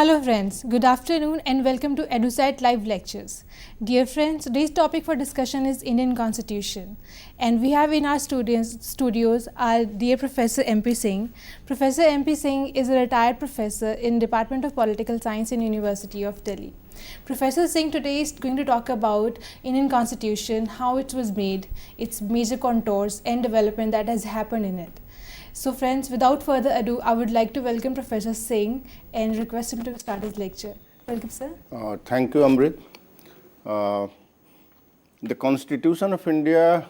Hello friends, good afternoon and welcome to EduSite Live Lectures. Dear friends, today's topic for discussion is Indian Constitution, and we have in our studios our dear Professor M.P. Singh. Professor M.P. Singh is a retired professor in Department of Political Science in University of Delhi. Professor Singh today is going to talk about Indian Constitution, how it was made, its major contours and development that has happened in it. So friends, without further ado, I would like to welcome Professor Singh and request him to start his lecture. Welcome, sir. Thank you, Amrit. The Constitution of India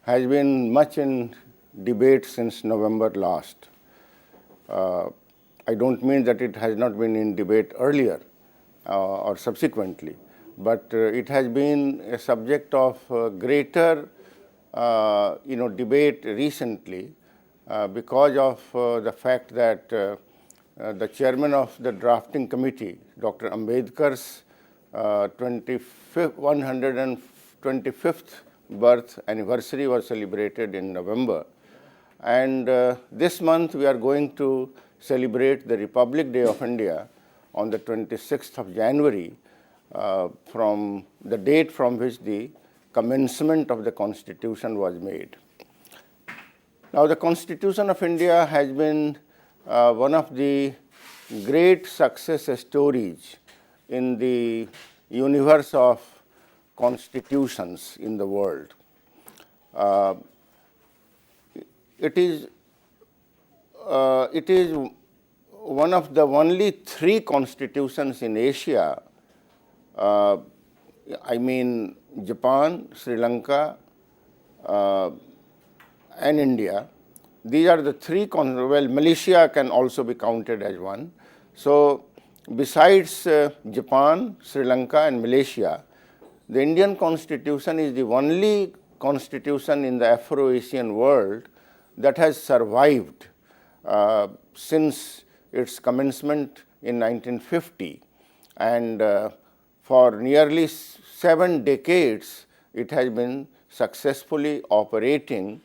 has been much in debate since November last. I don't mean that it has not been in debate earlier or subsequently, but it has been a subject of greater debate recently. Because of the fact that the chairman of the drafting committee, Dr. Ambedkar's 125th birth anniversary was celebrated in November. And this month we are going to celebrate the Republic Day of India on the 26th of January from the date from which the commencement of the Constitution was made. Now, the Constitution of India has been one of the great success stories in the universe of constitutions in the world. It is one of the only three constitutions in Asia, I mean Japan, Sri Lanka, and India. These are the three, Malaysia can also be counted as one. So, besides Japan, Sri Lanka and Malaysia, the Indian Constitution is the only constitution in the Afro-Asian world that has survived since its commencement in 1950. And for nearly 7 decades, it has been successfully operating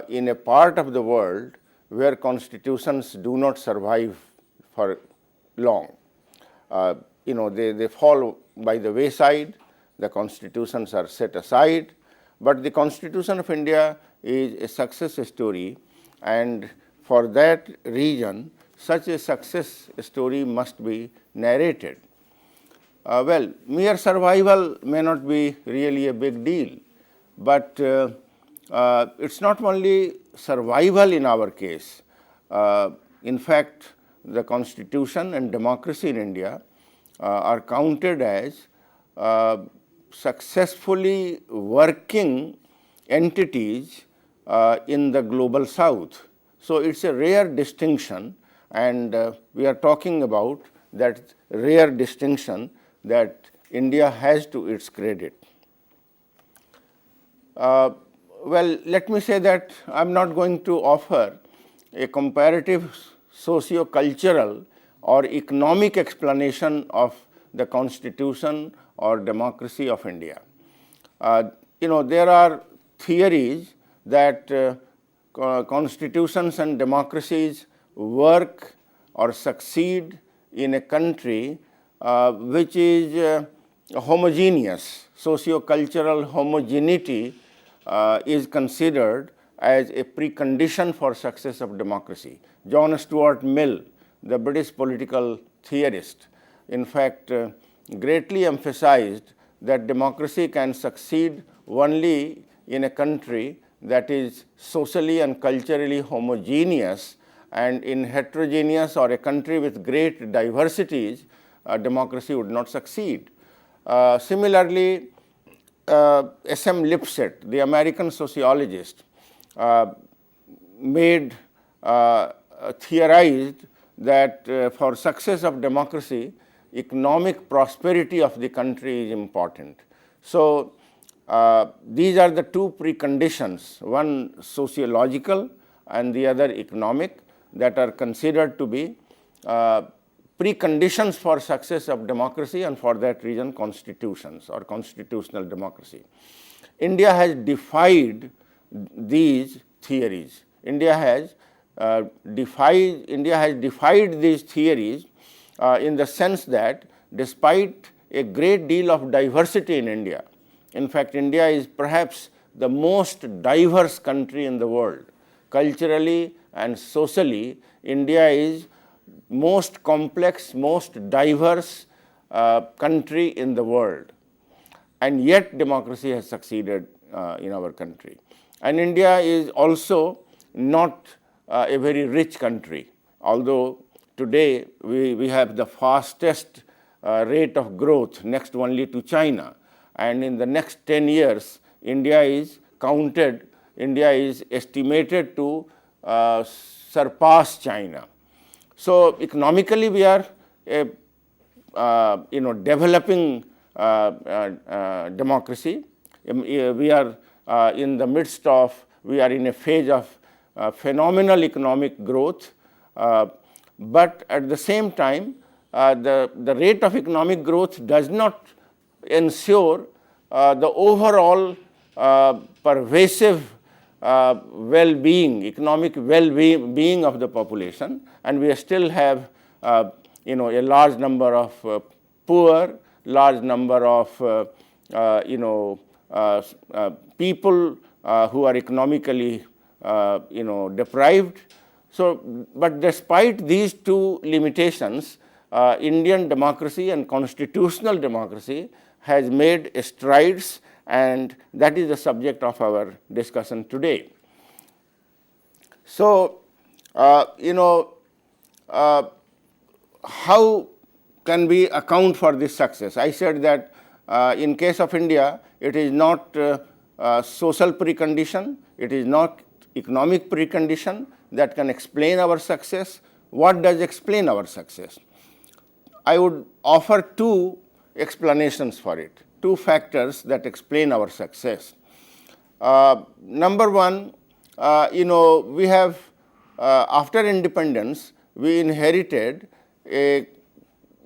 in a part of the world where constitutions do not survive for long. They fall by the wayside, the constitutions are set aside, but the Constitution of India is a success story, and for that reason, such a success story must be narrated. Mere survival may not be really a big deal, but it's not only survival in our case. In fact, the Constitution and democracy in India are counted as successfully working entities in the global south. So, it's a rare distinction, and we are talking about that rare distinction that India has to its credit. Let me say that I am not going to offer a comparative socio-cultural or economic explanation of the Constitution or democracy of India. There are theories that constitutions and democracies work or succeed in a country which is homogeneous. Socio-cultural homogeneity is considered as a precondition for success of democracy. John Stuart Mill, the British political theorist, in fact, greatly emphasized that democracy can succeed only in a country that is socially and culturally homogeneous, and in heterogeneous or a country with great diversities, democracy would not succeed. Similarly, S.M. Lipset, the American sociologist, theorized that for success of democracy, economic prosperity of the country is important. So, these are the two preconditions, one sociological and the other economic, that are considered to be preconditions for success of democracy, and for that reason constitutions or constitutional democracy. India has defied these theories. India has defied these theories in the sense that despite a great deal of diversity in India, in fact, India is perhaps the most diverse country in the world. Culturally and socially, India is most complex, most diverse country in the world. And yet democracy has succeeded in our country. And India is also not a very rich country, although today we have the fastest rate of growth, next only to China. And in the next 10 years, India is estimated to surpass China. So economically, we are a developing democracy. We are in the midst of, we are in a phase of phenomenal economic growth, but at the same time, the rate of economic growth does not ensure the overall pervasive well-being, economic well-being of the population, and we still have a large number of poor, large number of people who are economically deprived. So, but despite these two limitations, Indian democracy and constitutional democracy has made strides, and that is the subject of our discussion today. So, how can we account for this success? I said that in case of India, it is not social precondition, it is not economic precondition that can explain our success. What does explain our success? I would offer two explanations for it, two factors that explain our success. Number one, we have, after independence, we inherited a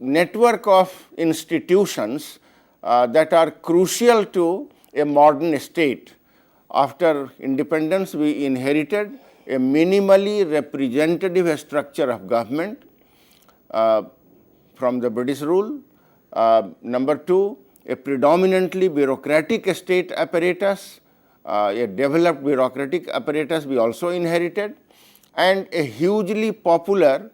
network of institutions that are crucial to a modern state. After independence, we inherited a minimally representative structure of government from the British rule. Number two, a predominantly bureaucratic state apparatus, a developed bureaucratic apparatus we also inherited, and a hugely popular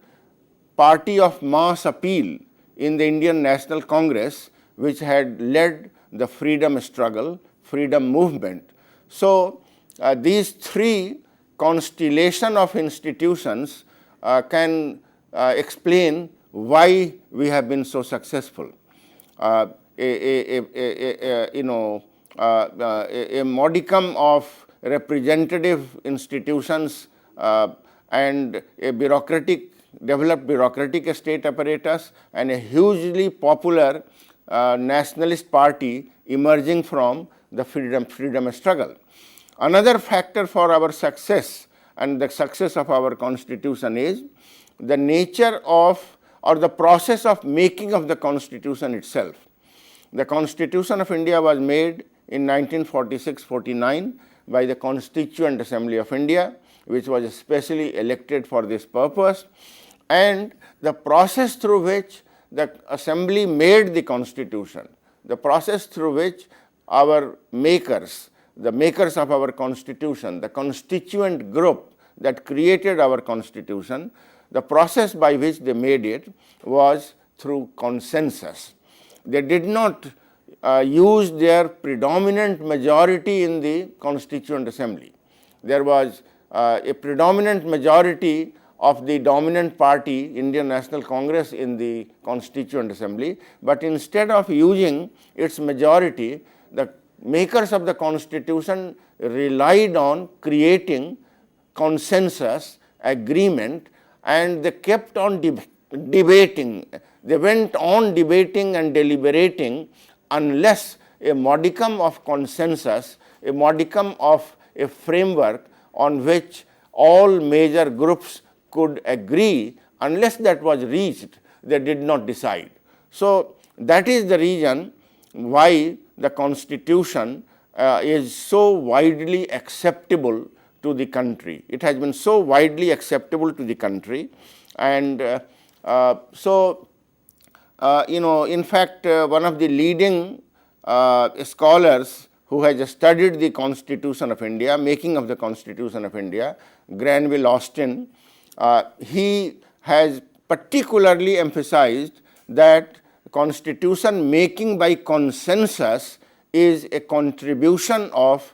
party of mass appeal in the Indian National Congress, which had led the freedom struggle, freedom movement. So, these three constellation of institutions can explain why we have been so successful. A modicum of representative institutions and a developed bureaucratic state apparatus and a hugely popular nationalist party emerging from the freedom struggle. Another factor for our success and the success of our constitution is the nature of or the process of making of the constitution itself. The Constitution of India was made in 1946-49 by the Constituent Assembly of India, which was specially elected for this purpose, and the process through which the assembly made the constitution, the process through which our makers, the makers of our constitution, the constituent group that created our constitution, the process by which they made it was through consensus. They did not use their predominant majority in the Constituent Assembly. There was a predominant majority of the dominant party, Indian National Congress, in the Constituent Assembly, but instead of using its majority, the makers of the Constitution relied on creating consensus, agreement, and they kept on debating. They went on debating and deliberating unless a modicum of consensus, a modicum of a framework on which all major groups could agree, unless that was reached, they did not decide. So, that is the reason why the Constitution is so widely acceptable to the country. It has been so widely acceptable to the country, and so in fact, one of the leading scholars who has studied the Constitution of India, making of the Constitution of India, Granville Austin, he has particularly emphasized that constitution making by consensus is a contribution of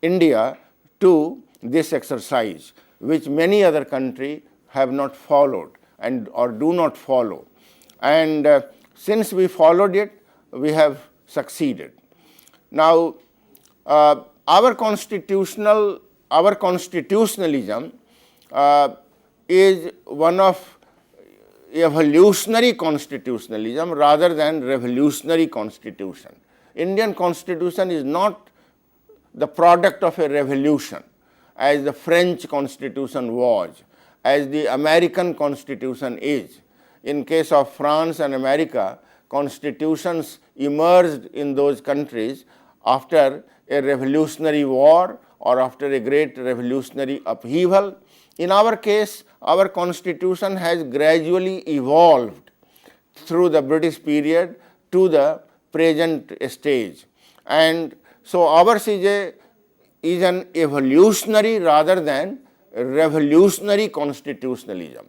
India to this exercise, which many other countries have not followed and or do not follow. And since we followed it, we have succeeded. Now, our constitutionalism is one of evolutionary constitutionalism rather than revolutionary constitution. Indian constitution is not the product of a revolution, as the French constitution was, as the American constitution is. In case of France and America, constitutions emerged in those countries after a revolutionary war or after a great revolutionary upheaval. In our case, our constitution has gradually evolved through the British period to the present stage. And so ours is an evolutionary rather than revolutionary constitutionalism.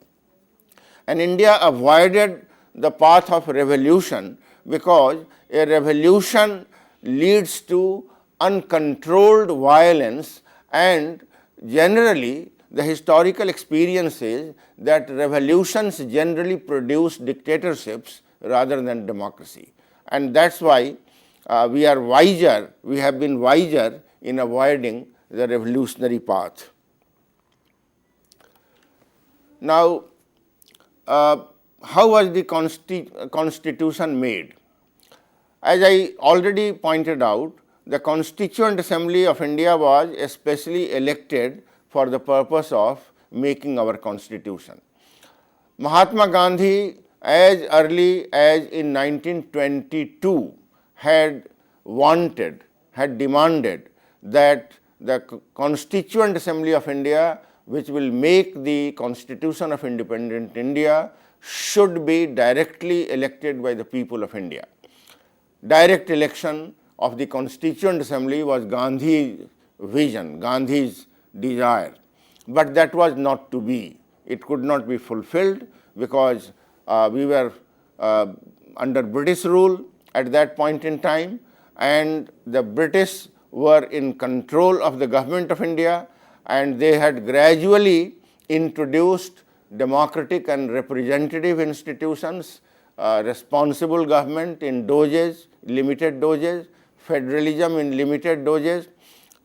And India avoided the path of revolution because a revolution leads to uncontrolled violence, and generally the historical experience is that revolutions generally produce dictatorships rather than democracy. And that's why we have been wiser in avoiding the revolutionary path. Now, how was the constitution made? As I already pointed out, the Constituent Assembly of India was especially elected for the purpose of making our constitution. Mahatma Gandhi, as early as in 1922, had demanded that the Constituent Assembly of India, which will make the Constitution of Independent India, should be directly elected by the people of India. Direct election of the Constituent Assembly was Gandhi's vision, Gandhi's desire, but that was not to be. It could not be fulfilled because we were under British rule at that point in time, and the British were in control of the government of India, and they had gradually introduced democratic and representative institutions, responsible government in doses, limited doses, federalism in limited doses.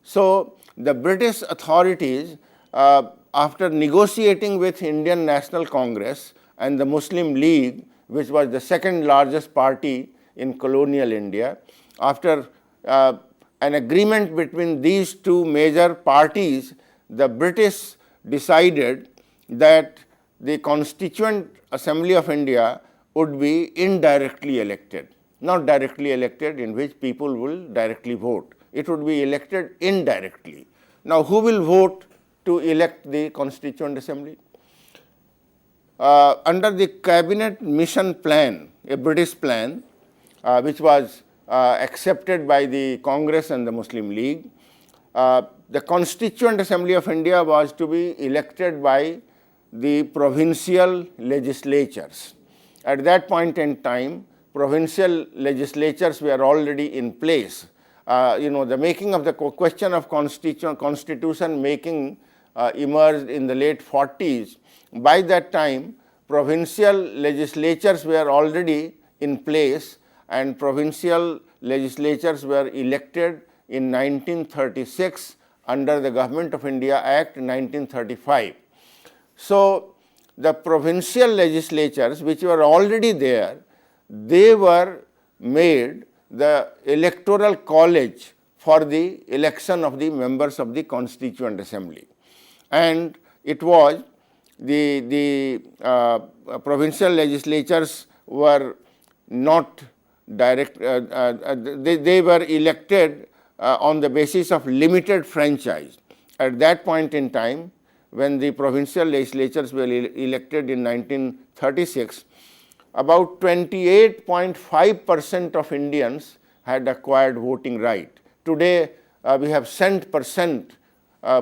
So the British authorities, after negotiating with Indian National Congress and the Muslim League, which was the second largest party in colonial India, after an agreement between these two major parties, the British decided that the Constituent Assembly of India would be indirectly elected, not directly elected in which people will directly vote. It would be elected indirectly. Now, who will vote to elect the Constituent Assembly? Under the Cabinet Mission Plan, a British plan, which was accepted by the Congress and the Muslim League, the Constituent Assembly of India was to be elected by the provincial legislatures. At that point in time, provincial legislatures were already in place. The making of the question of constitution making emerged in the late 40s. By that time, provincial legislatures were already in place, and provincial legislatures were elected in 1936 under the Government of India Act 1935. So the provincial legislatures which were already there, they were made the electoral college for the election of the members of the Constituent Assembly. And it was the provincial legislatures were not direct, they were elected on the basis of limited franchise. At that point in time, when the provincial legislatures were elected in 1936, about 28.5% of Indians had acquired voting right. Today, we have cent-per-cent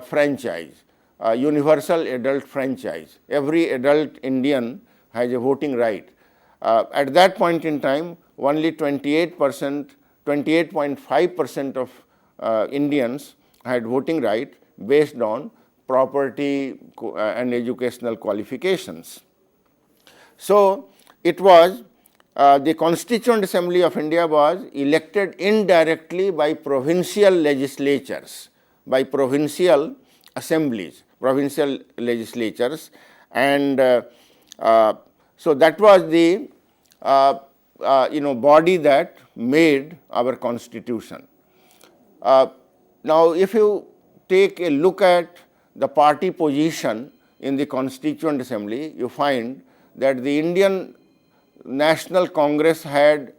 franchise, universal adult franchise. Every adult Indian has a voting right. At that point in time, only 28.5% of Indians had voting right based on property and educational qualifications. So, it was the Constituent Assembly of India was elected indirectly by provincial legislatures, by provincial assemblies, provincial legislatures, and so that was the body that made our constitution. Now, if you take a look at the party position in the Constituent Assembly, you find that the Indian National Congress had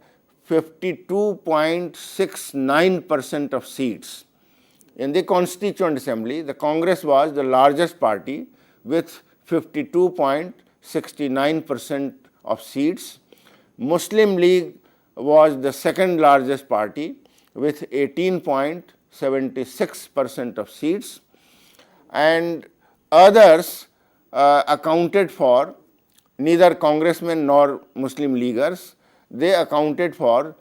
52.69% of seats. In the Constituent Assembly, the Congress was the largest party with 52.69% of seats. Muslim League was the second largest party with 18.76% of seats, and others accounted for, neither congressmen nor Muslim Leaguers, they accounted for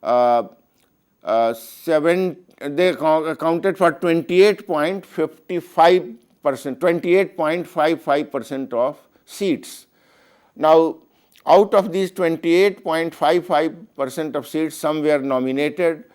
28.55% of seats. Now, out of these 28.55% of seats, some were nominated,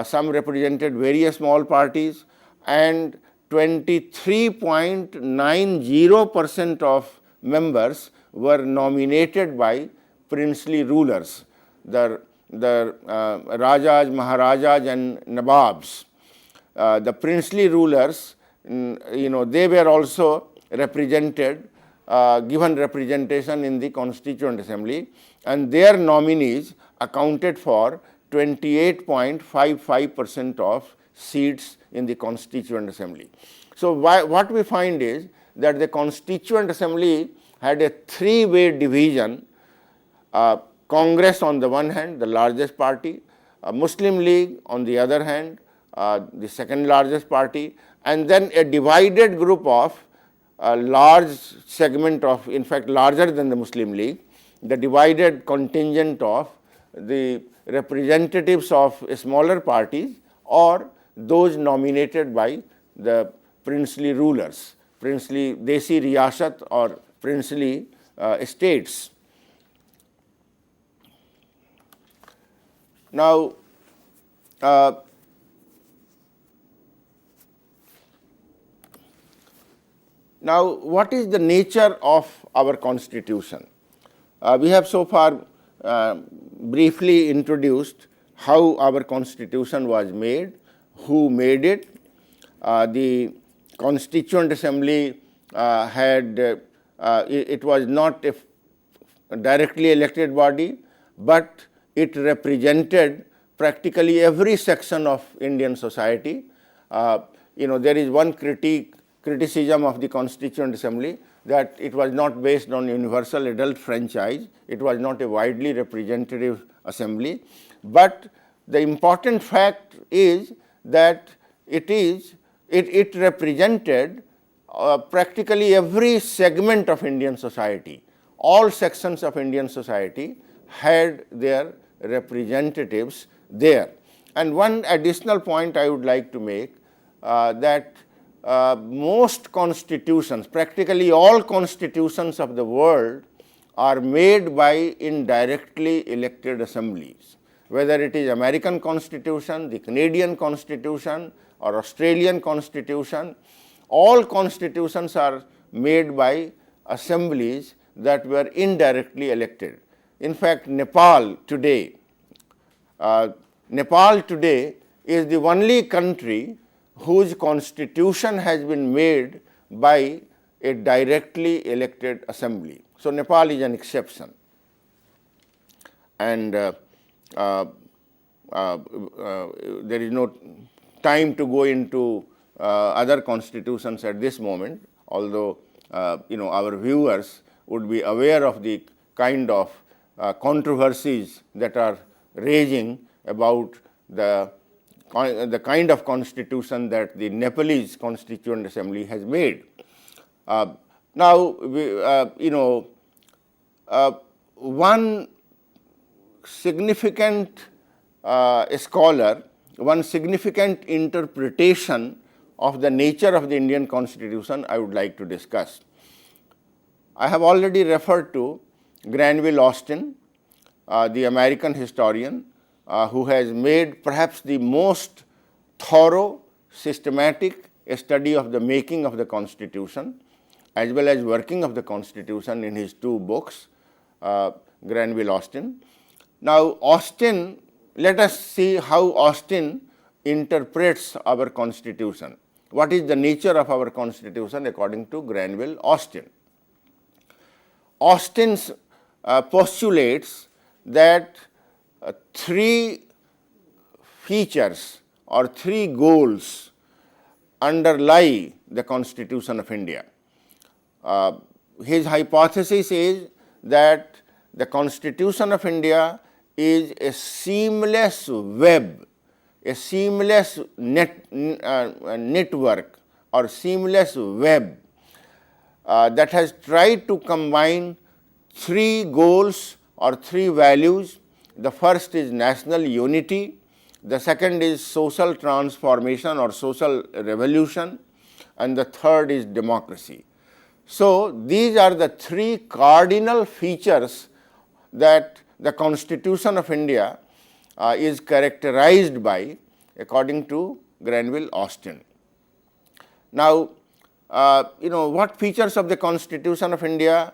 some represented various small parties, and 23.90% of members were nominated by princely rulers, the Rajas, Maharajas and Nawabs. The princely rulers, they were also represented, given representation in the Constituent Assembly, and their nominees accounted for 28.55% of seats in the Constituent Assembly. So, what we find is that the Constituent Assembly had a three-way division: Congress on the one hand, the largest party, Muslim League on the other hand, the second largest party, and then a divided group of a large segment of, in fact, larger than the Muslim League, the divided contingent of the representatives of smaller parties or those nominated by the princely rulers, princely Desi Riyasat or princely states. Now, what is the nature of our constitution? We have so far briefly introduced how our constitution was made, who made it. The Constituent Assembly it was not a directly elected body, but it represented practically every section of Indian society. There is one criticism of the Constituent Assembly, that it was not based on universal adult franchise, it was not a widely representative assembly, but the important fact is that it represented practically every segment of Indian society. All sections of Indian society had their representatives there. And one additional point I would like to make, that most constitutions, practically all constitutions of the world are made by indirectly elected assemblies, whether it is American Constitution, the Canadian Constitution or Australian Constitution. All constitutions are made by assemblies that were indirectly elected. In fact, Nepal today is the only country whose constitution has been made by a directly elected assembly. So, Nepal is an exception, and there is no time to go into other constitutions at this moment, although our viewers would be aware of the kind of controversies that are raging about the kind of constitution that the Nepalese Constituent Assembly has made. Now, one significant scholar, one significant interpretation of the nature of the Indian Constitution I would like to discuss. I have already referred to Granville Austin, the American historian, who has made perhaps the most thorough, systematic study of the making of the Constitution, as well as working of the Constitution in his two books, Granville Austin. Now, Austin, let us see how Austin interprets our Constitution. What is the nature of our Constitution according to Granville Austin? Austin postulates that three features or three goals underlie the Constitution of India. His hypothesis is that the Constitution of India is a seamless web, a seamless network or seamless web that has tried to combine three goals or three values. The first is national unity, the second is social transformation or social revolution, and the third is democracy. So, these are the three cardinal features that the Constitution of India is characterized by according to Granville Austin. Now, what features of the Constitution of India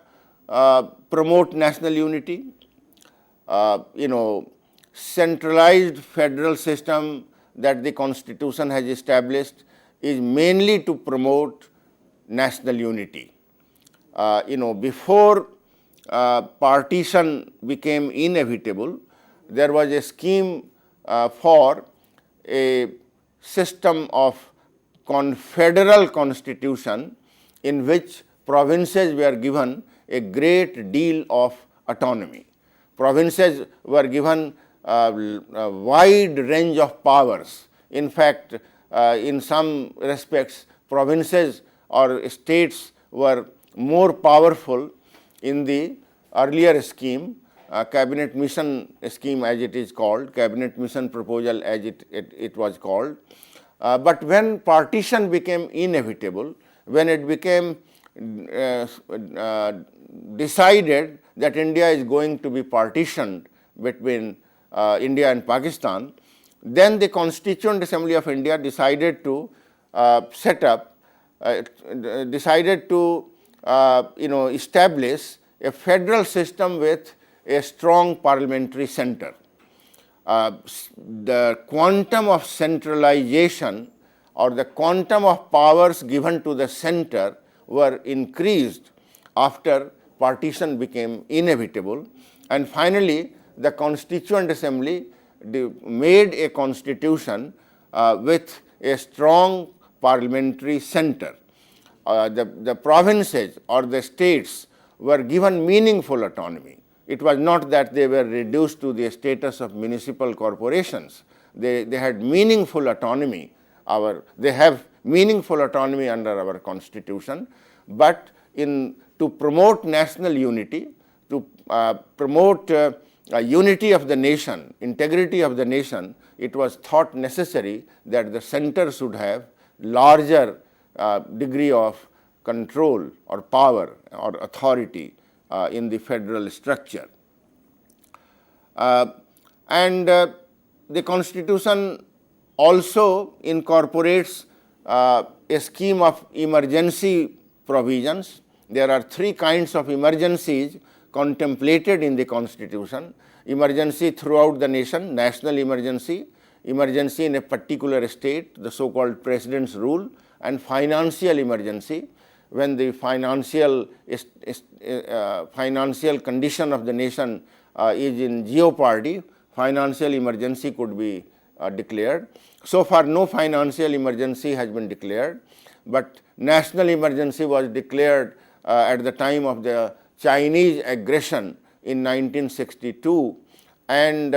promote national unity? Centralized federal system that the Constitution has established is mainly to promote national unity. Before partition became inevitable, there was a scheme for a system of confederal constitution in which provinces were given a great deal of autonomy. Provinces were given a wide range of powers. In fact, in some respects, provinces or states were more powerful in the earlier scheme, cabinet mission scheme as it is called, cabinet mission proposal as it was called. But when partition became inevitable, when it became decided that India is going to be partitioned between India and Pakistan, then the Constituent Assembly of India decided to establish a federal system with a strong parliamentary center. The quantum of centralization or the quantum of powers given to the center were increased after partition became inevitable, and finally the Constituent Assembly made a constitution with a strong parliamentary center. The provinces or the states were given meaningful autonomy. It was not that they were reduced to the status of municipal corporations. They had meaningful autonomy. They have meaningful autonomy under our Constitution, but to promote national unity, to promote unity of the nation, integrity of the nation, it was thought necessary that the center should have larger degree of control or power or authority in the federal structure. The Constitution also incorporates a scheme of emergency provisions. There are three kinds of emergencies contemplated in the Constitution: emergency throughout the nation, national emergency, emergency in a particular state, the so-called President's rule, and financial emergency, when the financial condition of the nation is in jeopardy, financial emergency could be declared. So far, no financial emergency has been declared, but national emergency was declared at the time of the Chinese aggression in 1962, and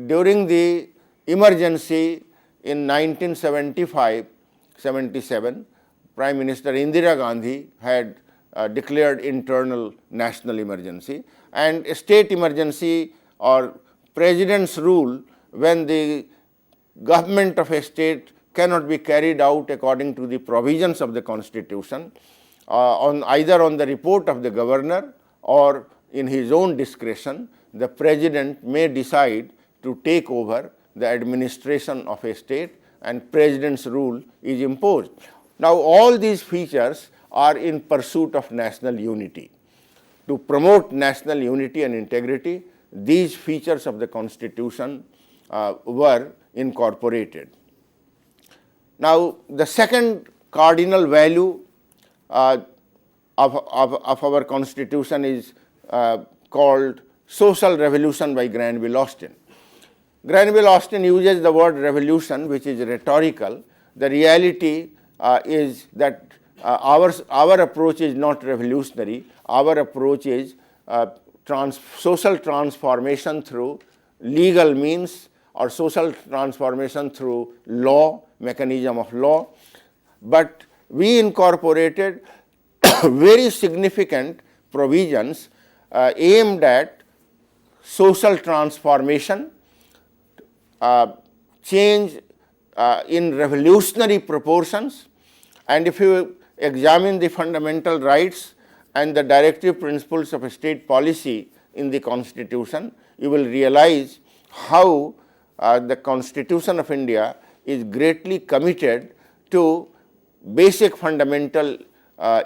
during the emergency in 1975-77, Prime Minister Indira Gandhi had declared internal national emergency, and a state emergency or president's rule when the government of a state cannot be carried out according to the provisions of the constitution either on the report of the governor or in his own discretion, the president may decide to take over the administration of a state and president's rule is imposed. Now, all these features are in pursuit of national unity. To promote national unity and integrity, these features of the constitution were incorporated. Now, the second cardinal value of our constitution is called social revolution by Granville Austin. Granville Austin uses the word revolution, which is rhetorical. The reality is that our approach is not revolutionary. Our approach is social transformation through legal means or social transformation through law, mechanism of law. But we incorporated very significant provisions aimed at social transformation, change in revolutionary proportions. And if you examine the fundamental rights and the directive principles of a state policy in the constitution, you will realize how the Constitution of India is greatly committed to basic fundamental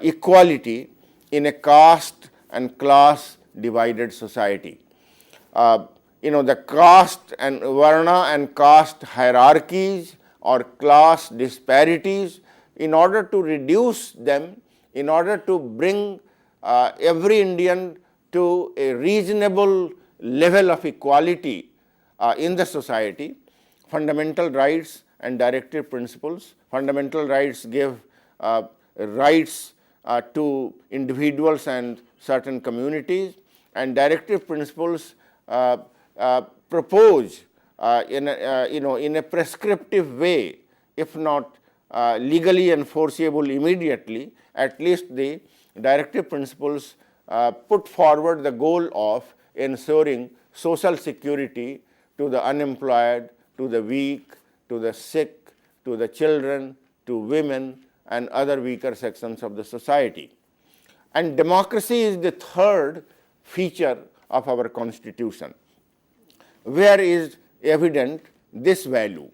equality in a caste and class divided society. The caste and varna and caste hierarchies or class disparities, in order to reduce them, in order to bring every Indian to a reasonable level of equality in the society, fundamental rights and directive principles. Fundamental rights give rights to individuals and certain communities, and directive principles propose in a prescriptive way, if not legally enforceable immediately, at least the directive principles put forward the goal of ensuring social security to the unemployed, to the weak, to the sick, to the children, to women and other weaker sections of the society. And democracy is the third feature of our constitution. Where is evident this value?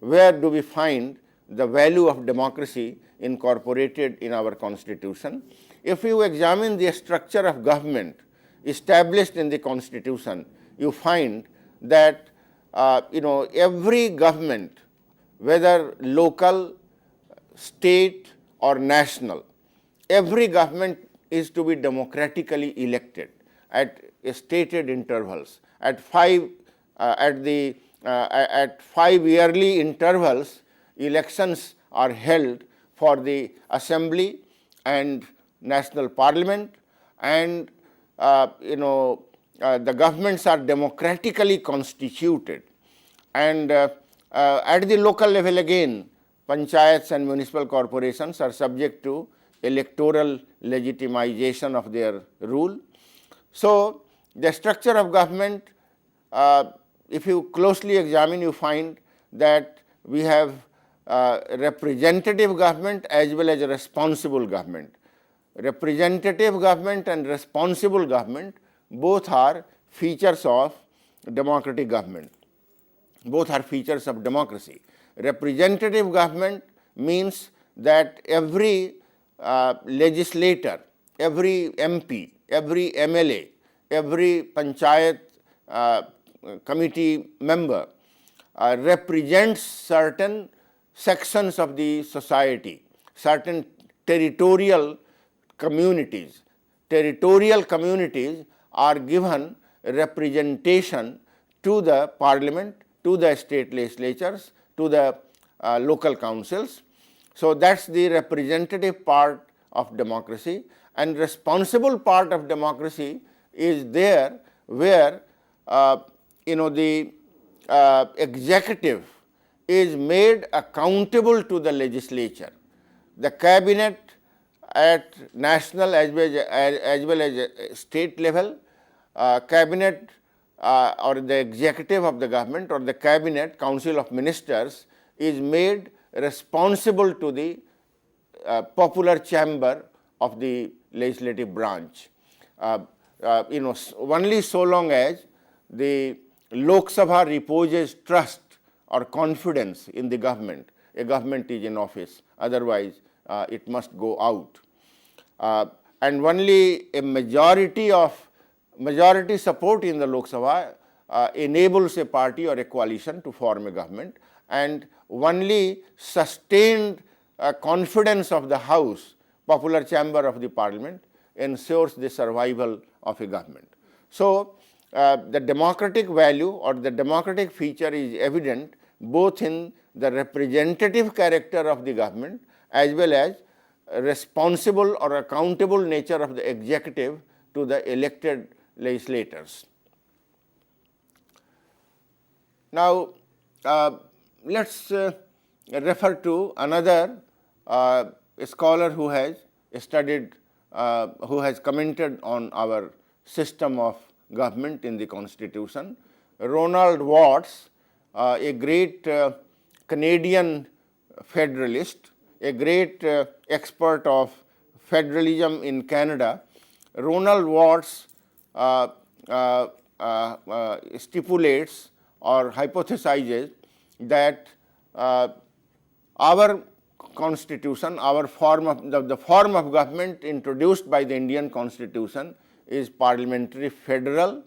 Where do we find the value of democracy incorporated in our constitution? If you examine the structure of government established in the constitution, you find that every government, whether local, state or national, every government is to be democratically elected at stated intervals. At 5 yearly intervals, elections are held for the assembly and national parliament, and the governments are democratically constituted. And at the local level again, panchayats and municipal corporations are subject to electoral legitimization of their rule. So, the structure of government, if you closely examine, you find that we have representative government as well as a responsible government. Representative government and responsible government both are features of democratic government. Both are features of democracy. Representative government means that every legislator, every MP, every MLA, every panchayat committee member represents certain sections of the society, certain territorial communities. Territorial communities are given representation to the parliament, to the state legislatures, to the local councils. So, that is the representative part of democracy, and responsible part of democracy is there where the executive is made accountable to the legislature. The cabinet at national as well as state level, cabinet or the executive of the government or the cabinet, council of ministers is made responsible to the popular chamber of the legislative branch. Only so long as the Lok Sabha reposes trust or confidence in the government, a government is in office, otherwise it must go out. And only a majority support in the Lok Sabha enables a party or a coalition to form a government, and only sustained confidence of the House, popular chamber of the parliament, ensures the survival of a government. So, the democratic value or the democratic feature is evident both in the representative character of the government as well as responsible or accountable nature of the executive to the elected legislators. Now, let us refer to another scholar who has studied, who has commented on our system of government in the Constitution. Ronald Watts, a great Canadian federalist, a great expert of federalism in Canada. Ronald Watts stipulates or hypothesizes that our constitution, our form of the form of government introduced by the Indian Constitution is parliamentary-federal,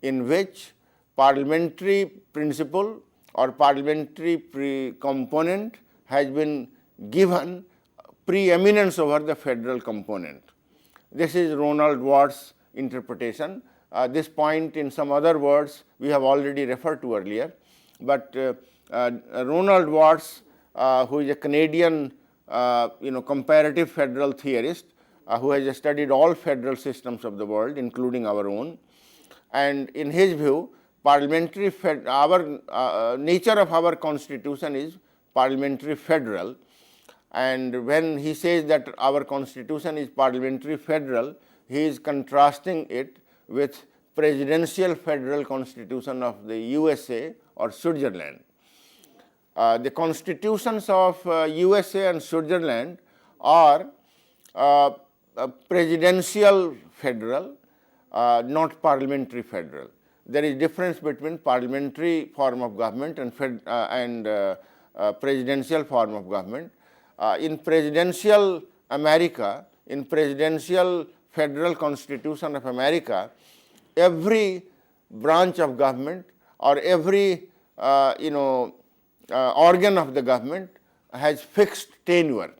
in which parliamentary principle or parliamentary component has been given preeminence over the federal component. This is Ronald Watts' interpretation. This point in some other words we have already referred to earlier, but Ronald Watts, who is a Canadian comparative federal theorist, who has studied all federal systems of the world, including our own, and in his view, nature of our constitution is parliamentary federal, and when he says that our constitution is parliamentary federal, he is contrasting it with presidential federal constitution of the USA or Switzerland. The constitutions of USA and Switzerland are presidential federal, not parliamentary federal. There is difference between parliamentary form of government and presidential form of government. In presidential America, in presidential federal constitution of America, every branch of government or every organ of the government has fixed tenure.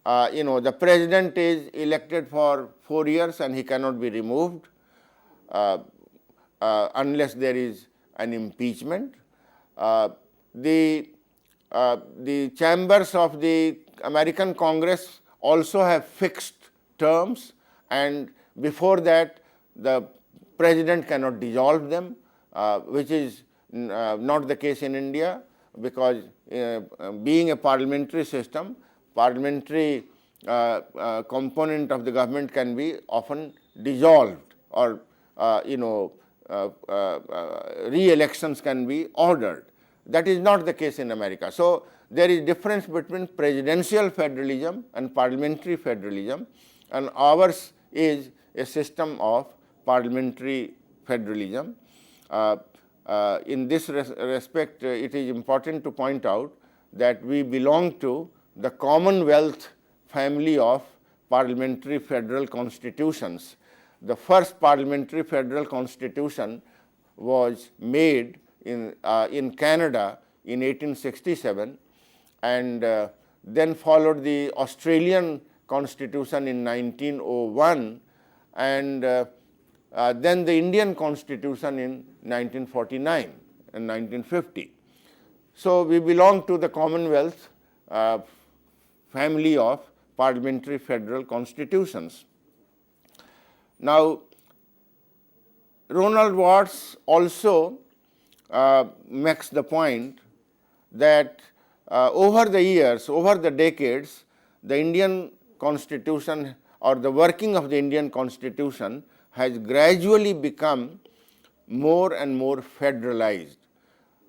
The president is elected for 4 years and he cannot be removed unless there is an impeachment. The chambers of the American Congress also have fixed terms, and before that the president cannot dissolve them, which is not the case in India, because being a parliamentary system, parliamentary component of the government can be often dissolved, or re-elections can be ordered. That is not the case in America. So, there is difference between presidential federalism and parliamentary federalism, and ours is a system of parliamentary federalism. In this respect, it is important to point out that we belong to the Commonwealth family of parliamentary federal constitutions. The first parliamentary federal constitution was made in Canada in 1867, and then followed the Australian Constitution in 1901, and then the Indian Constitution in 1949 and 1950. So, we belong to the Commonwealth family of parliamentary federal constitutions. Now, Ronald Watts also makes the point that over the years, over the decades, the Indian constitution or the working of the Indian constitution has gradually become more and more federalized.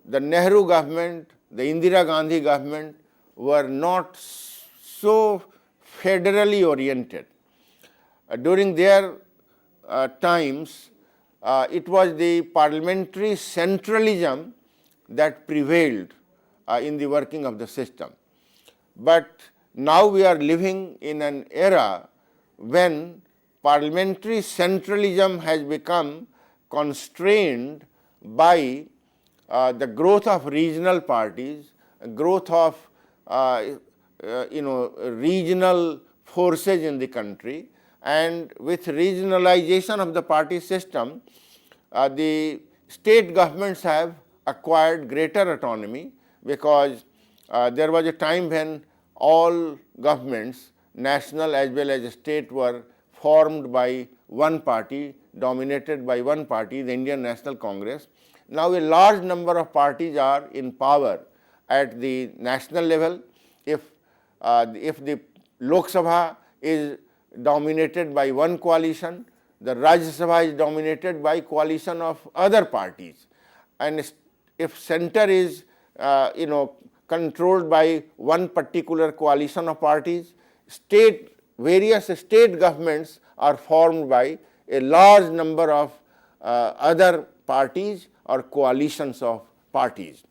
The Nehru government, the Indira Gandhi government were not so federally oriented. During their times, it was the parliamentary centralism that prevailed in the working of the system. But now we are living in an era when parliamentary centralism has become constrained by the growth of regional parties, growth of regional forces in the country, and with regionalization of the party system, the state governments have acquired greater autonomy, because there was a time when all governments, national as well as state, were formed by one party, dominated by one party, the Indian National Congress. Now a large number of parties are in power at the national level. If the Lok Sabha is dominated by one coalition, the Rajya Sabha is dominated by coalition of other parties, and if center is controlled by one particular coalition of parties, various state governments are formed by a large number of other parties or coalitions of parties.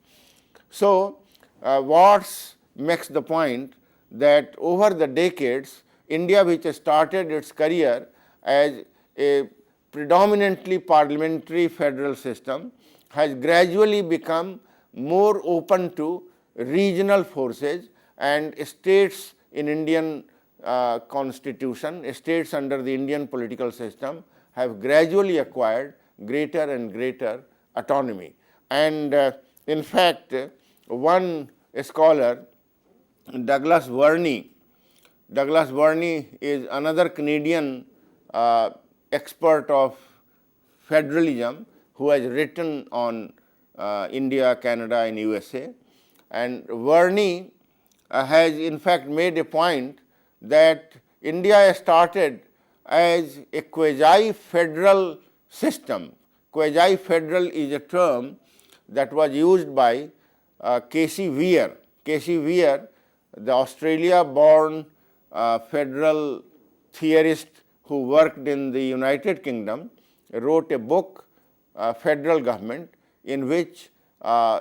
So Watts makes the point that over the decades, India, which started its career as a predominantly parliamentary federal system, has gradually become more open to regional forces, and states in Indian constitution, states under the Indian political system have gradually acquired greater and greater autonomy. And in fact, one scholar, Douglas Verney is another Canadian expert of federalism who has written on India, Canada and USA. And Verney has in fact made a point that India started as a quasi-federal system. Quasi-federal is a term that was used by K.C. Weir. K.C. Weir, the Australia-born federal theorist who worked in the United Kingdom, wrote a book, Federal Government, in which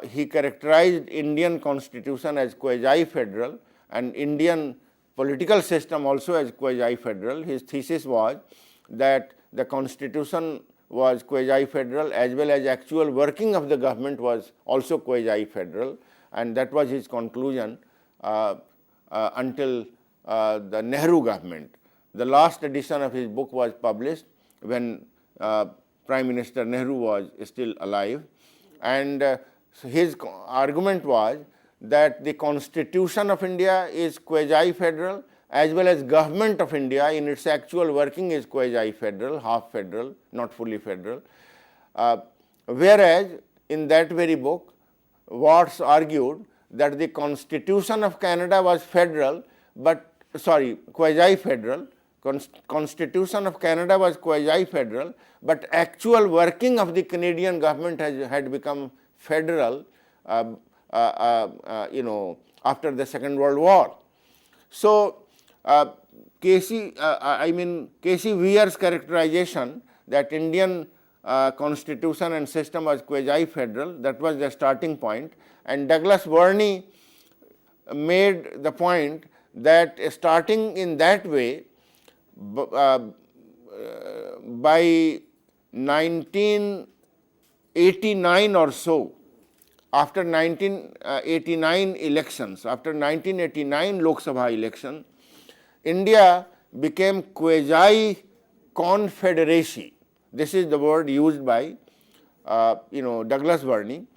he characterized Indian constitution as quasi-federal and Indian political system also as quasi-federal. His thesis was that the constitution was quasi-federal as well as actual working of the government was also quasi-federal, and that was his conclusion until the Nehru government. The last edition of his book was published when Prime Minister Nehru was still alive, and his argument was that the Constitution of India is quasi-federal as well as Government of India in its actual working is quasi-federal, half federal, not fully federal. Whereas in that very book, Watts argued that the Constitution of Canada was federal, but quasi-federal. Constitution of Canada was quasi-federal, but actual working of the Canadian government had become federal, after the Second World War. So K.C. Weir's characterization that Indian constitution and system was quasi-federal, that was the starting point, and Douglas Verney made the point that starting in that way, by 1989 or so, after 1989 elections, after 1989 Lok Sabha election, India became quasi-confederacy. This is the word used by Douglas Verney,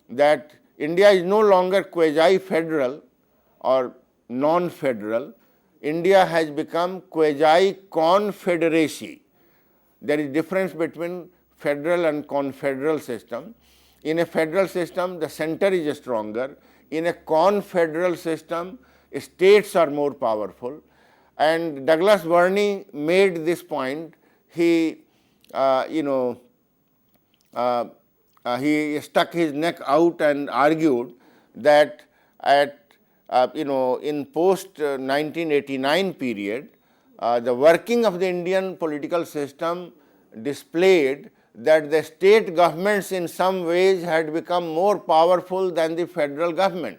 that India is no longer quasi-federal or non-federal. India has become quasi-confederacy. There is difference between federal and confederal system. In a federal system, the center is stronger. In a confederal system, states are more powerful. And Douglas Burney made this point. He, he stuck his neck out and argued that in post 1989 period, the working of the Indian political system displayed that the state governments in some ways had become more powerful than the federal government.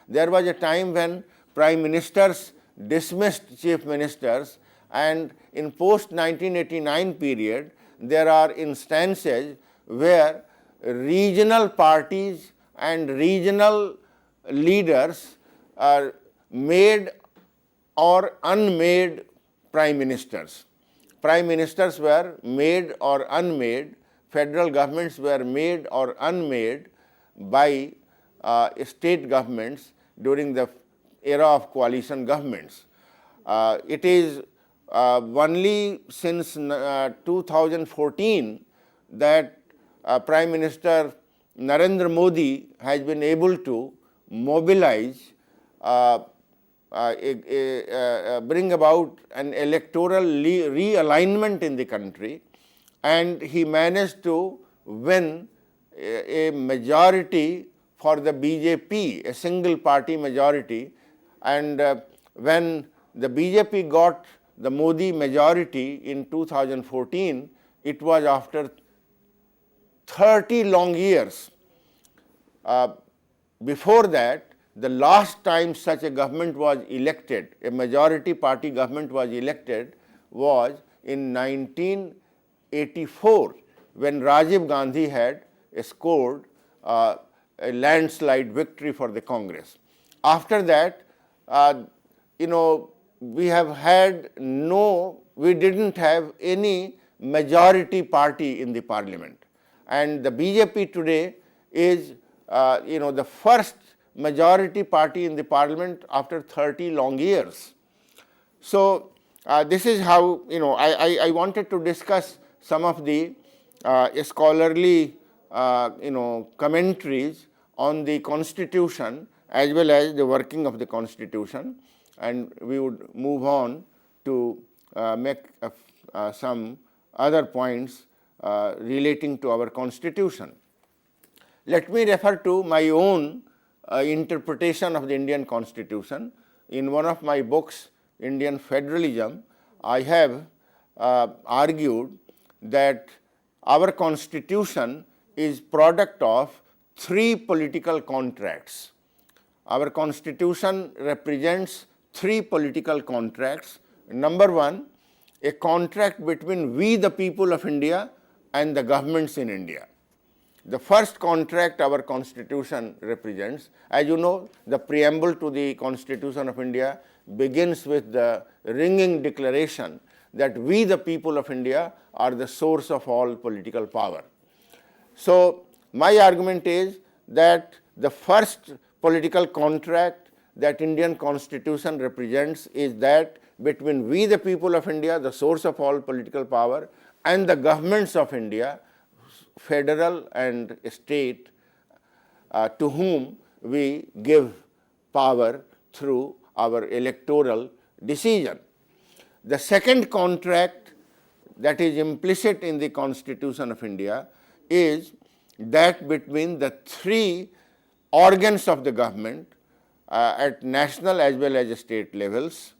There was a time when prime ministers dismissed chief ministers, and in post 1989 period, there are instances where regional parties and regional leaders are made or unmade prime ministers. Prime ministers were made or unmade, federal governments were made or unmade by state governments during the era of coalition governments. It is only since 2014 that Prime Minister Narendra Modi has been able to mobilize, bring about an electoral realignment in the country, and he managed to win a majority for the BJP, a single party majority. And when the BJP got the Modi majority in 2014, it was after 30 long years. Before that, the last time such a government was elected, a majority party government was elected, was in 1984, when Rajiv Gandhi had scored a landslide victory for the Congress. After that, we didn't have any majority party in the parliament. And the BJP today is, the first majority party in the parliament after 30 long years. So this is how, I wanted to discuss some of the scholarly, commentaries on the Constitution as well as the working of the Constitution, and we would move on to make some other points relating to our Constitution. Let me refer to my own interpretation of the Indian Constitution. In one of my books, Indian Federalism, I have argued that our Constitution is product of three political contracts. Our Constitution represents three political contracts. Number one, a contract between we the people of India and the governments in India. The first contract our Constitution represents, as you know, the preamble to the Constitution of India begins with the ringing declaration that we the people of India are the source of all political power. So my argument is that the first political contract that Indian Constitution represents is that between we the people of India, the source of all political power, and the governments of India, federal and state, to whom we give power through our electoral decision. The second contract that is implicit in the Constitution of India is that between the three organs of the government at national as well as state levels,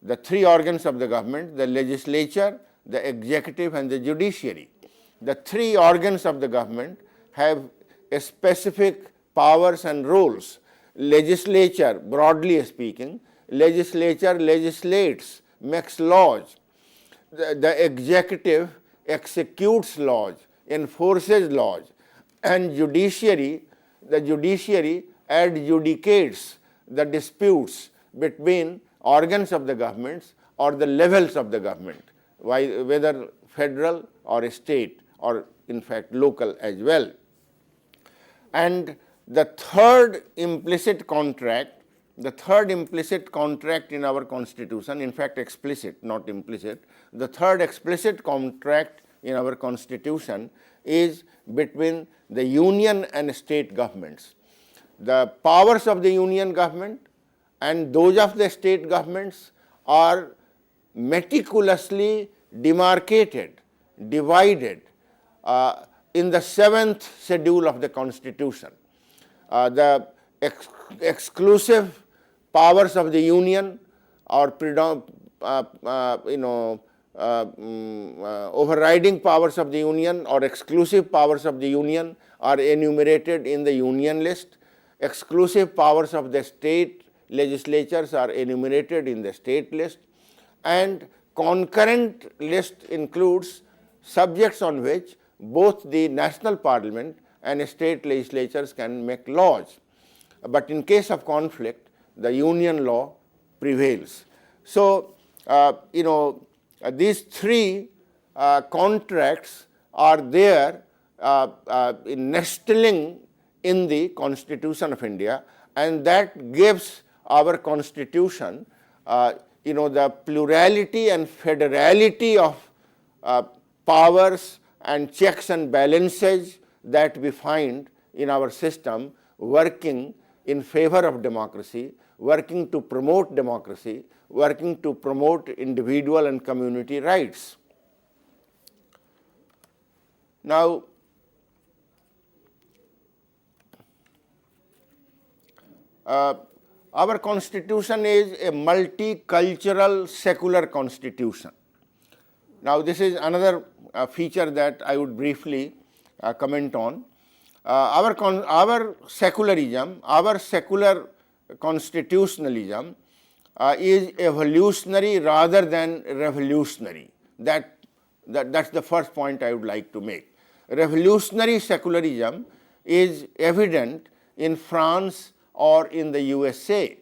the three organs of the government, the legislature, the executive and the judiciary. The three organs of the government have specific powers and roles. Legislature, broadly speaking, legislature legislates, makes laws. The executive executes laws, enforces laws, and judiciary, the judiciary adjudicates the disputes between organs of the governments or the levels of the government, whether federal or state or in fact local as well. And the third implicit contract in our Constitution, in fact explicit, not implicit, the third explicit contract in our constitution is between the union and state governments. The powers of the union government and those of the state governments are meticulously demarcated, divided in the 7th schedule of the constitution. The exclusive powers of the union or overriding powers of the union or exclusive powers of the union are enumerated in the union list. Exclusive powers of the state legislatures are enumerated in the state list, and concurrent list includes subjects on which both the national parliament and state legislatures can make laws. But in case of conflict, the union law prevails. So, these three contracts are there nestling in the Constitution of India, and that gives our constitution the plurality and federality of powers and checks and balances that we find in our system working in favor of democracy, working to promote democracy, working to promote individual and community rights. Now, our constitution is a multicultural secular constitution. Now, this is another feature that I would briefly comment on. Our secularism, our secular constitutionalism is evolutionary rather than revolutionary. That's the first point I would like to make. Revolutionary secularism is evident in France or in the USA,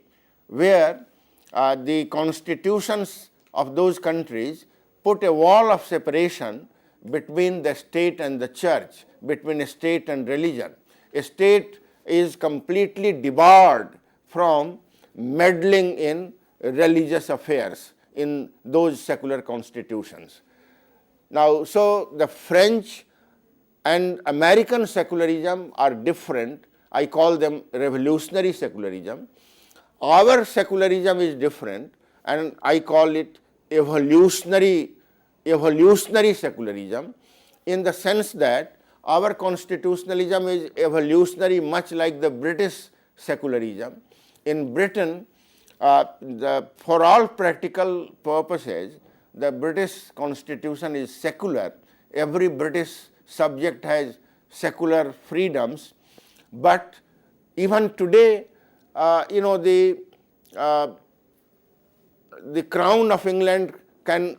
where the constitutions of those countries put a wall of separation between the state and the church, between a state and religion. A state is completely debarred from meddling in religious affairs in those secular constitutions. Now, so the French and American secularism are different. I call them revolutionary secularism. Our secularism is different, and I call it evolutionary secularism, in the sense that our constitutionalism is evolutionary, much like the British secularism. In Britain, for all practical purposes, the British constitution is secular. Every British subject has secular freedoms, but even today, the crown of England can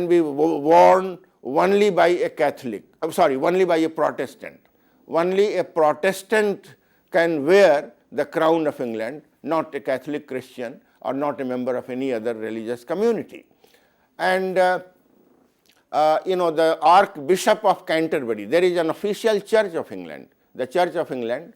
be worn only by a Catholic. Only by a Protestant. Only a Protestant can wear the crown of England, not a Catholic Christian or not a member of any other religious community. And the Archbishop of Canterbury, there is an official Church of England, the Church of England,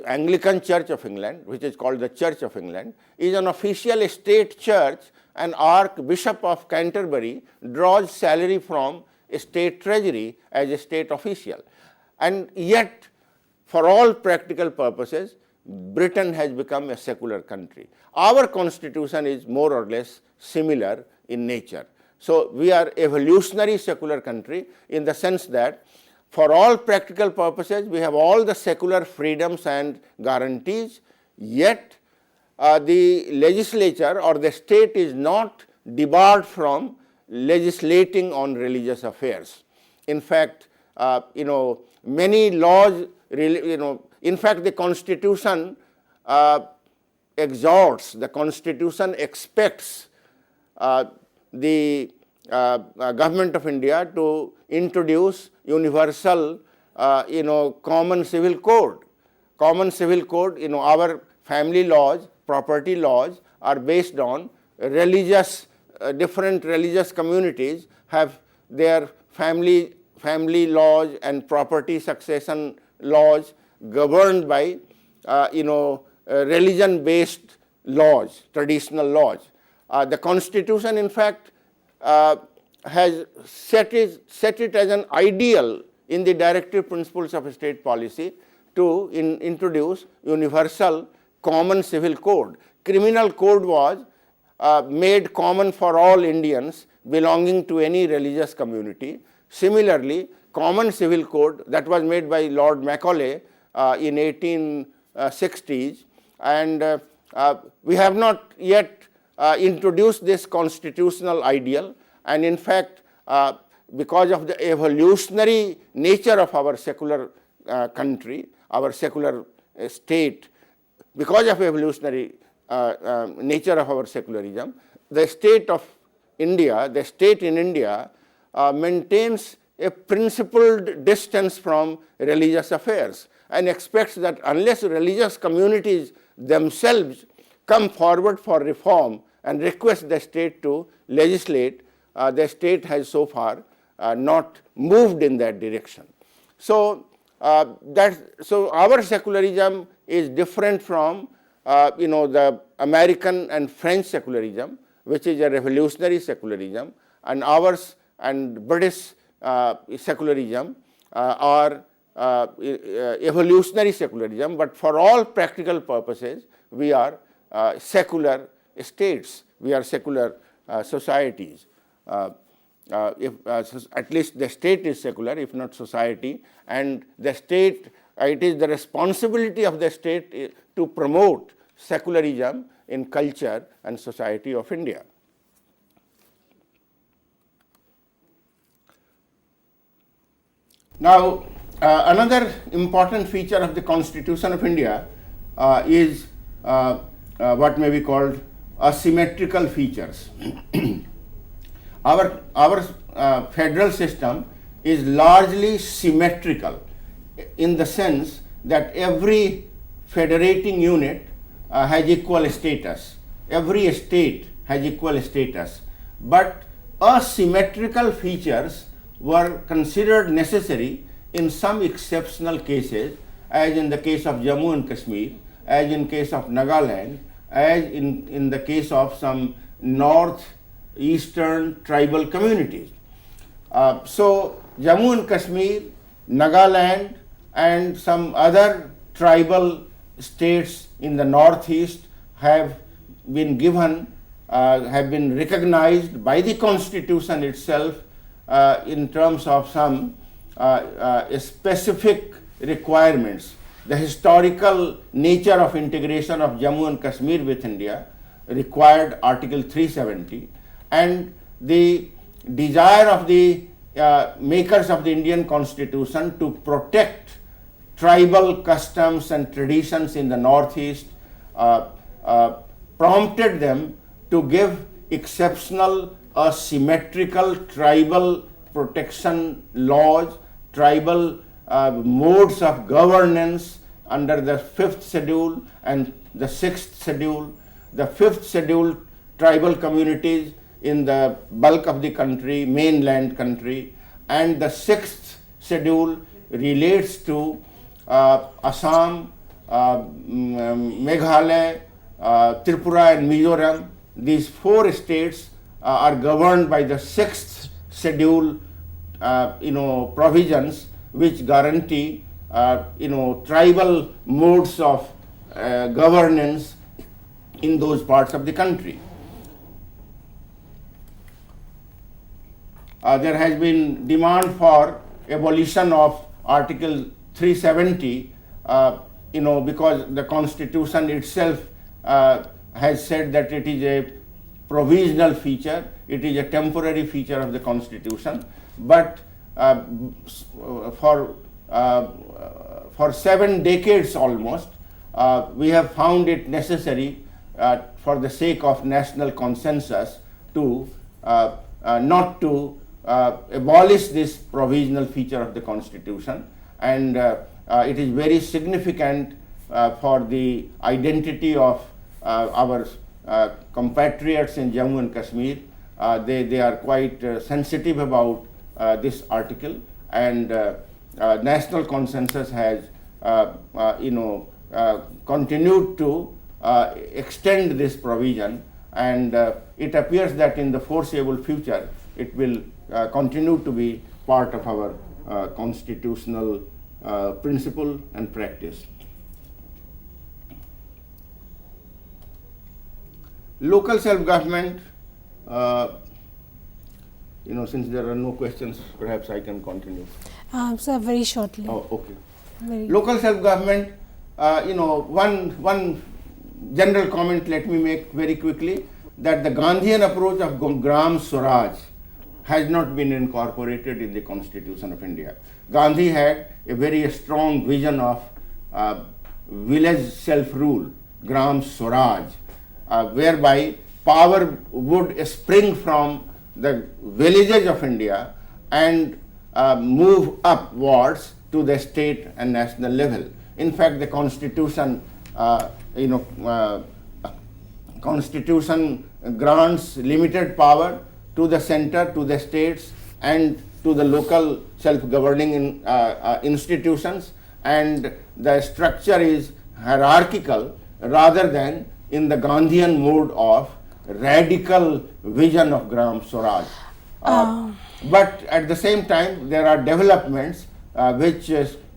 Anglican Church of England, which is called the Church of England, is an official state church, and Archbishop of Canterbury draws salary from a state treasury as a state official. And yet, for all practical purposes, Britain has become a secular country. Our constitution is more or less similar in nature. So, we are evolutionary secular country in the sense that for all practical purposes, we have all the secular freedoms and guarantees, yet the legislature or the state is not debarred from legislating on religious affairs. In fact, many laws, in fact, the constitution exhorts, the constitution expects the government of India to introduce universal, common civil code. Common civil code, our family laws, property laws are based on religious, different religious communities have their family laws and property succession laws governed by, religion-based laws, traditional laws. The constitution, in fact, has set it as an ideal in the directive principles of state policy to introduce universal common civil code. Criminal code was made common for all Indians belonging to any religious community. Similarly, common civil code that was made by Lord Macaulay in 1860s, and we have not yet introduced this constitutional ideal, and in fact because of the evolutionary nature of our secular country, our secular state, because of evolutionary nature of our secularism, the state of India, the state in India maintains a principled distance from religious affairs and expects that unless religious communities themselves come forward for reform and request the state to legislate, the state has so far not moved in that direction. So, our secularism is different from the American and French secularism, which is a revolutionary secularism, and ours and British secularism are evolutionary secularism, but for all practical purposes we are secular states, we are secular societies. At least the state is secular, if not society, and the state, it is the responsibility of the state to promote secularism in culture and society of India. Now, another important feature of the Constitution of India is what may be called asymmetrical features. Our federal system is largely symmetrical in the sense that every federating unit has equal status, every state has equal status, but asymmetrical features were considered necessary in some exceptional cases, as in the case of Jammu and Kashmir, as in case of Nagaland, as in the case of some northeastern tribal communities. So Jammu and Kashmir, Nagaland, and some other tribal states in the northeast have been given, have been recognized by the Constitution itself in terms of some specific requirements. The historical nature of integration of Jammu and Kashmir with India required Article 370, and the desire of the makers of the Indian Constitution to protect tribal customs and traditions in the northeast prompted them to give exceptional symmetrical tribal protection laws, tribal modes of governance under the 5th schedule and the 6th schedule. The 5th schedule, tribal communities in the bulk of the country, mainland country, and the 6th schedule relates to Assam, Meghalaya, Tripura and Mizoram. These 4 states are governed by the 6th schedule provisions which guarantee tribal modes of governance in those parts of the country. There has been demand for abolition of Article 370, because the Constitution itself has said that it is a provisional feature, it is a temporary feature of the Constitution, but for 7 decades almost, we have found it necessary for the sake of national consensus to not to abolish this provisional feature of the Constitution, and it is very significant for the identity of our compatriots in Jammu and Kashmir. They are quite sensitive about this article, and national consensus has continued to extend this provision, and it appears that in the foreseeable future it will continue to be part of our constitutional principle and practice. Local self-government, since there are no questions, perhaps I can continue. Sir, very shortly. Oh, okay. Very. Local self-government, one general comment let me make very quickly, that the Gandhian approach of Gram Swaraj has not been incorporated in the Constitution of India. Gandhi had a very strong vision of village self-rule, Gram Swaraj, whereby power would spring from the villages of India and move upwards to the state and national level. In fact, the Constitution, Constitution grants limited power to the center, to the states, and to the local self-governing institutions, and the structure is hierarchical rather than in the Gandhian mode of radical vision of Gram Swaraj. But at the same time, there are developments which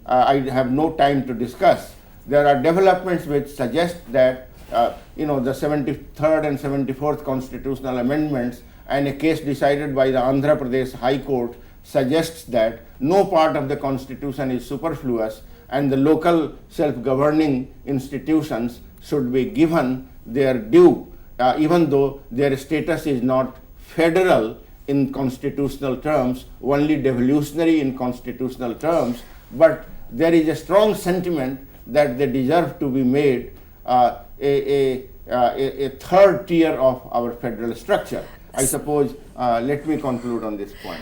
I have no time to discuss. There are developments which suggest that the 73rd and 74th constitutional amendments and a case decided by the Andhra Pradesh High Court suggests that no part of the constitution is superfluous and the local self-governing institutions should be given their due, even though their status is not federal in constitutional terms, only devolutionary in constitutional terms, but there is a strong sentiment that they deserve to be made a third tier of our federal structure. I suppose, let me conclude on this point.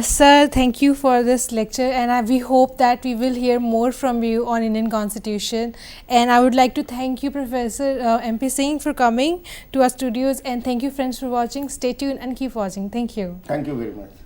Sir, thank you for this lecture, and we hope that we will hear more from you on Indian Constitution. And I would like to thank you, Professor MP Singh, for coming to our studios, and thank you friends for watching. Stay tuned and keep watching. Thank you. Thank you very much.